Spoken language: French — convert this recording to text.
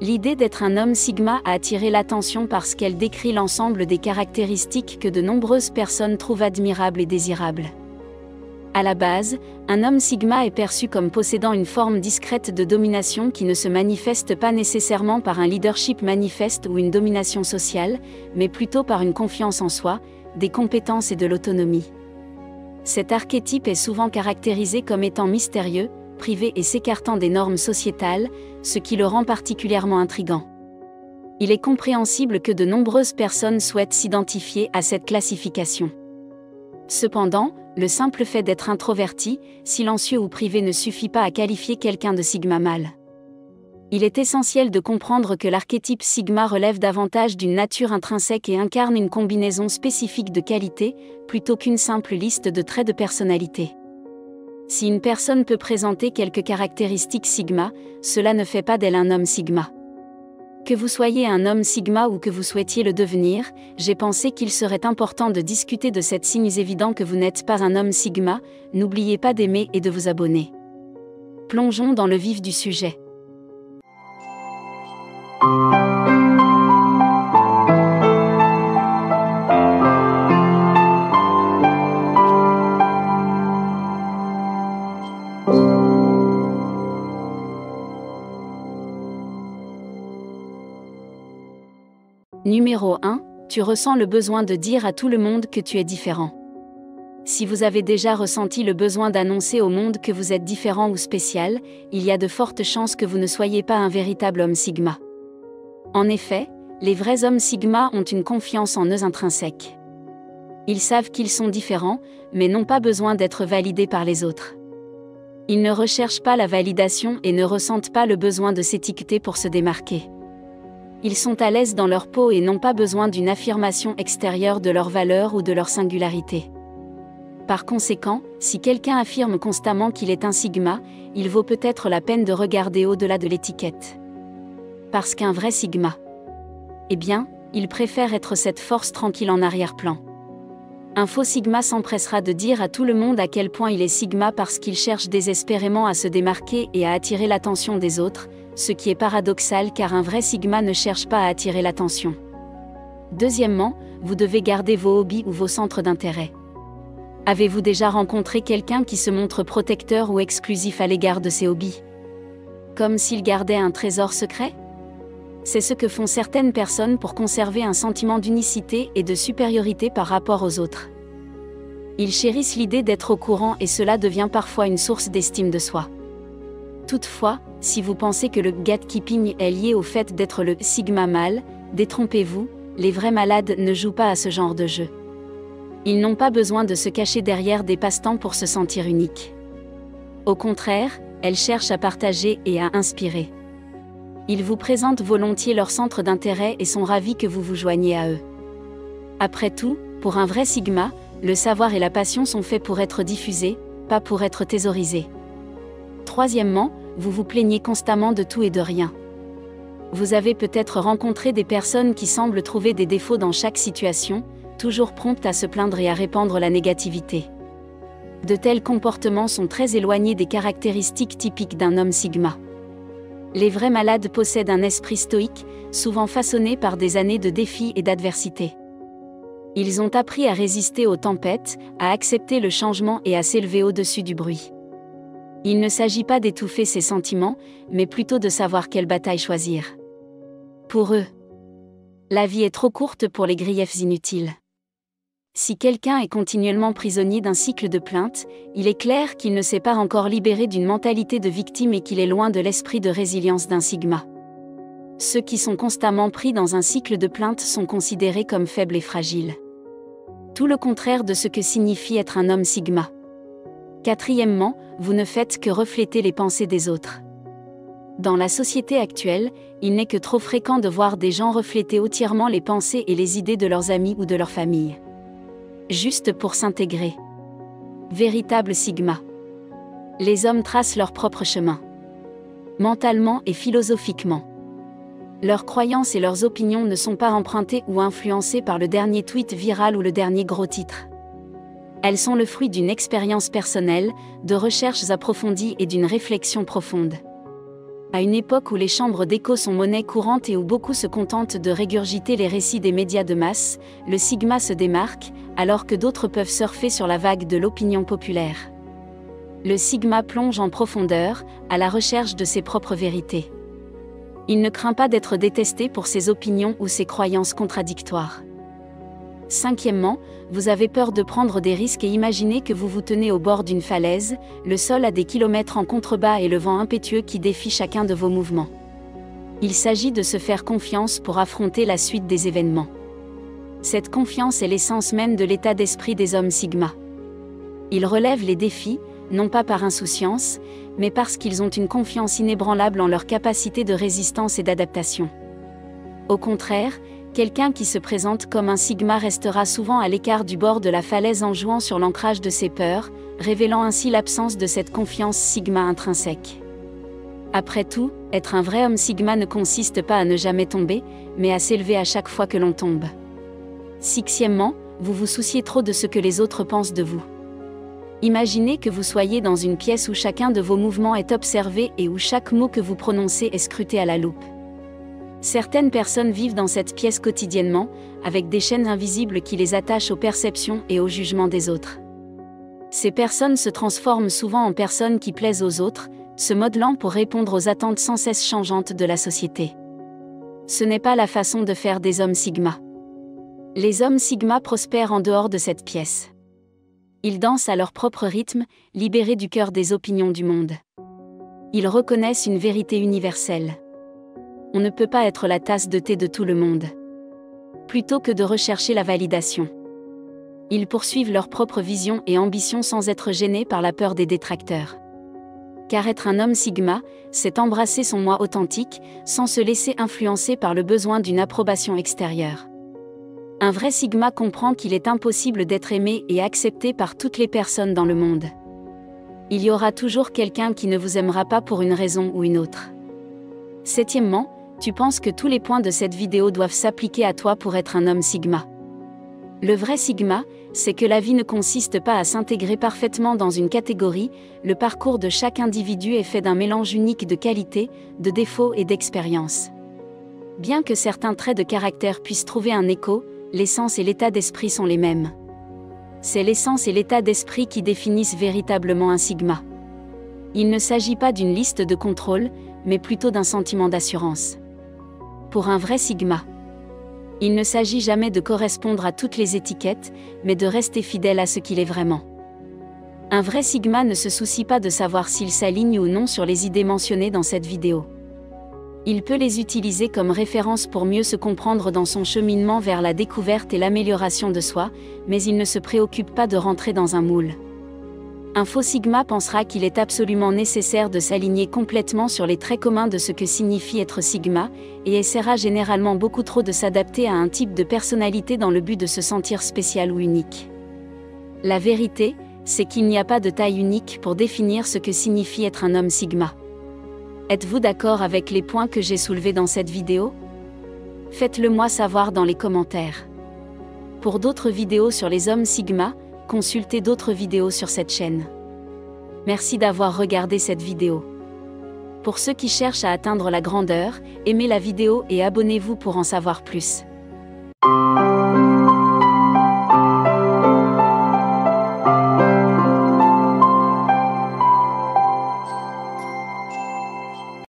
L'idée d'être un homme sigma a attiré l'attention parce qu'elle décrit l'ensemble des caractéristiques que de nombreuses personnes trouvent admirables et désirables. À la base, un homme sigma est perçu comme possédant une forme discrète de domination qui ne se manifeste pas nécessairement par un leadership manifeste ou une domination sociale, mais plutôt par une confiance en soi, des compétences et de l'autonomie. Cet archétype est souvent caractérisé comme étant mystérieux, privé et s'écartant des normes sociétales, ce qui le rend particulièrement intrigant. Il est compréhensible que de nombreuses personnes souhaitent s'identifier à cette classification. Cependant, le simple fait d'être introverti, silencieux ou privé ne suffit pas à qualifier quelqu'un de sigma mâle. Il est essentiel de comprendre que l'archétype sigma relève davantage d'une nature intrinsèque et incarne une combinaison spécifique de qualités, plutôt qu'une simple liste de traits de personnalité. Si une personne peut présenter quelques caractéristiques sigma, cela ne fait pas d'elle un homme sigma. Que vous soyez un homme sigma ou que vous souhaitiez le devenir, j'ai pensé qu'il serait important de discuter de ces signes évidents que vous n'êtes pas un homme sigma. N'oubliez pas d'aimer et de vous abonner. Plongeons dans le vif du sujet. Numéro 1, tu ressens le besoin de dire à tout le monde que tu es différent. Si vous avez déjà ressenti le besoin d'annoncer au monde que vous êtes différent ou spécial, il y a de fortes chances que vous ne soyez pas un véritable homme sigma. En effet, les vrais hommes sigma ont une confiance en eux intrinsèque. Ils savent qu'ils sont différents, mais n'ont pas besoin d'être validés par les autres. Ils ne recherchent pas la validation et ne ressentent pas le besoin de s'étiqueter pour se démarquer. Ils sont à l'aise dans leur peau et n'ont pas besoin d'une affirmation extérieure de leur valeur ou de leur singularité. Par conséquent, si quelqu'un affirme constamment qu'il est un sigma, il vaut peut-être la peine de regarder au-delà de l'étiquette. Parce qu'un vrai sigma, eh bien, il préfère être cette force tranquille en arrière-plan. Un faux sigma s'empressera de dire à tout le monde à quel point il est sigma parce qu'il cherche désespérément à se démarquer et à attirer l'attention des autres, ce qui est paradoxal car un vrai sigma ne cherche pas à attirer l'attention. Deuxièmement, vous devez garder vos hobbies ou vos centres d'intérêt. Avez-vous déjà rencontré quelqu'un qui se montre protecteur ou exclusif à l'égard de ses hobbies? Comme s'il gardait un trésor secret? C'est ce que font certaines personnes pour conserver un sentiment d'unicité et de supériorité par rapport aux autres. Ils chérissent l'idée d'être au courant et cela devient parfois une source d'estime de soi. Toutefois, si vous pensez que le gatekeeping est lié au fait d'être le sigma mâle, détrompez-vous, les vrais malades ne jouent pas à ce genre de jeu. Ils n'ont pas besoin de se cacher derrière des passe-temps pour se sentir uniques. Au contraire, elles cherchent à partager et à inspirer. Ils vous présentent volontiers leur centre d'intérêt et sont ravis que vous vous joigniez à eux. Après tout, pour un vrai sigma, le savoir et la passion sont faits pour être diffusés, pas pour être thésaurisés. Troisièmement, vous vous plaignez constamment de tout et de rien. Vous avez peut-être rencontré des personnes qui semblent trouver des défauts dans chaque situation, toujours promptes à se plaindre et à répandre la négativité. De tels comportements sont très éloignés des caractéristiques typiques d'un homme sigma. Les vrais malades possèdent un esprit stoïque, souvent façonné par des années de défis et d'adversité. Ils ont appris à résister aux tempêtes, à accepter le changement et à s'élever au-dessus du bruit. Il ne s'agit pas d'étouffer ses sentiments, mais plutôt de savoir quelle bataille choisir. Pour eux, la vie est trop courte pour les griefs inutiles. Si quelqu'un est continuellement prisonnier d'un cycle de plaintes, il est clair qu'il ne s'est pas encore libéré d'une mentalité de victime et qu'il est loin de l'esprit de résilience d'un sigma. Ceux qui sont constamment pris dans un cycle de plaintes sont considérés comme faibles et fragiles. Tout le contraire de ce que signifie être un homme sigma. Quatrièmement, vous ne faites que refléter les pensées des autres. Dans la société actuelle, il n'est que trop fréquent de voir des gens refléter entièrement les pensées et les idées de leurs amis ou de leur famille. Juste pour s'intégrer. Véritable sigma. Les hommes tracent leur propre chemin. Mentalement et philosophiquement. Leurs croyances et leurs opinions ne sont pas empruntées ou influencées par le dernier tweet viral ou le dernier gros titre. Elles sont le fruit d'une expérience personnelle, de recherches approfondies et d'une réflexion profonde. À une époque où les chambres d'écho sont monnaie courante et où beaucoup se contentent de régurgiter les récits des médias de masse, le Sigma se démarque, alors que d'autres peuvent surfer sur la vague de l'opinion populaire. Le Sigma plonge en profondeur, à la recherche de ses propres vérités. Il ne craint pas d'être détesté pour ses opinions ou ses croyances contradictoires. Cinquièmement, vous avez peur de prendre des risques et imaginez que vous vous tenez au bord d'une falaise, le sol à des kilomètres en contrebas et le vent impétueux qui défie chacun de vos mouvements. Il s'agit de se faire confiance pour affronter la suite des événements. Cette confiance est l'essence même de l'état d'esprit des hommes Sigma. Ils relèvent les défis, non pas par insouciance, mais parce qu'ils ont une confiance inébranlable en leur capacité de résistance et d'adaptation. Au contraire, quelqu'un qui se présente comme un Sigma restera souvent à l'écart du bord de la falaise en jouant sur l'ancrage de ses peurs, révélant ainsi l'absence de cette confiance Sigma intrinsèque. Après tout, être un vrai homme Sigma ne consiste pas à ne jamais tomber, mais à s'élever à chaque fois que l'on tombe. Sixièmement, vous vous souciez trop de ce que les autres pensent de vous. Imaginez que vous soyez dans une pièce où chacun de vos mouvements est observé et où chaque mot que vous prononcez est scruté à la loupe. Certaines personnes vivent dans cette pièce quotidiennement, avec des chaînes invisibles qui les attachent aux perceptions et au jugement des autres. Ces personnes se transforment souvent en personnes qui plaisent aux autres, se modelant pour répondre aux attentes sans cesse changeantes de la société. Ce n'est pas la façon de faire des hommes Sigma. Les hommes Sigma prospèrent en dehors de cette pièce. Ils dansent à leur propre rythme, libérés du cœur des opinions du monde. Ils reconnaissent une vérité universelle. On ne peut pas être la tasse de thé de tout le monde. Plutôt que de rechercher la validation, ils poursuivent leur propre vision et ambition sans être gênés par la peur des détracteurs. Car être un homme Sigma, c'est embrasser son moi authentique, sans se laisser influencer par le besoin d'une approbation extérieure. Un vrai Sigma comprend qu'il est impossible d'être aimé et accepté par toutes les personnes dans le monde. Il y aura toujours quelqu'un qui ne vous aimera pas pour une raison ou une autre. Septièmement, tu penses que tous les points de cette vidéo doivent s'appliquer à toi pour être un homme Sigma. Le vrai Sigma, c'est que la vie ne consiste pas à s'intégrer parfaitement dans une catégorie, le parcours de chaque individu est fait d'un mélange unique de qualités, de défauts et d'expériences. Bien que certains traits de caractère puissent trouver un écho, l'essence et l'état d'esprit sont les mêmes. C'est l'essence et l'état d'esprit qui définissent véritablement un Sigma. Il ne s'agit pas d'une liste de contrôle, mais plutôt d'un sentiment d'assurance. Pour un vrai Sigma, il ne s'agit jamais de correspondre à toutes les étiquettes, mais de rester fidèle à ce qu'il est vraiment. Un vrai Sigma ne se soucie pas de savoir s'il s'aligne ou non sur les idées mentionnées dans cette vidéo. Il peut les utiliser comme référence pour mieux se comprendre dans son cheminement vers la découverte et l'amélioration de soi, mais il ne se préoccupe pas de rentrer dans un moule. Un faux Sigma pensera qu'il est absolument nécessaire de s'aligner complètement sur les traits communs de ce que signifie être Sigma, et essaiera généralement beaucoup trop de s'adapter à un type de personnalité dans le but de se sentir spécial ou unique. La vérité, c'est qu'il n'y a pas de taille unique pour définir ce que signifie être un homme Sigma. Êtes-vous d'accord avec les points que j'ai soulevés dans cette vidéo? Faites-le moi savoir dans les commentaires. Pour d'autres vidéos sur les hommes Sigma, consultez d'autres vidéos sur cette chaîne. Merci d'avoir regardé cette vidéo. Pour ceux qui cherchent à atteindre la grandeur, aimez la vidéo et abonnez-vous pour en savoir plus.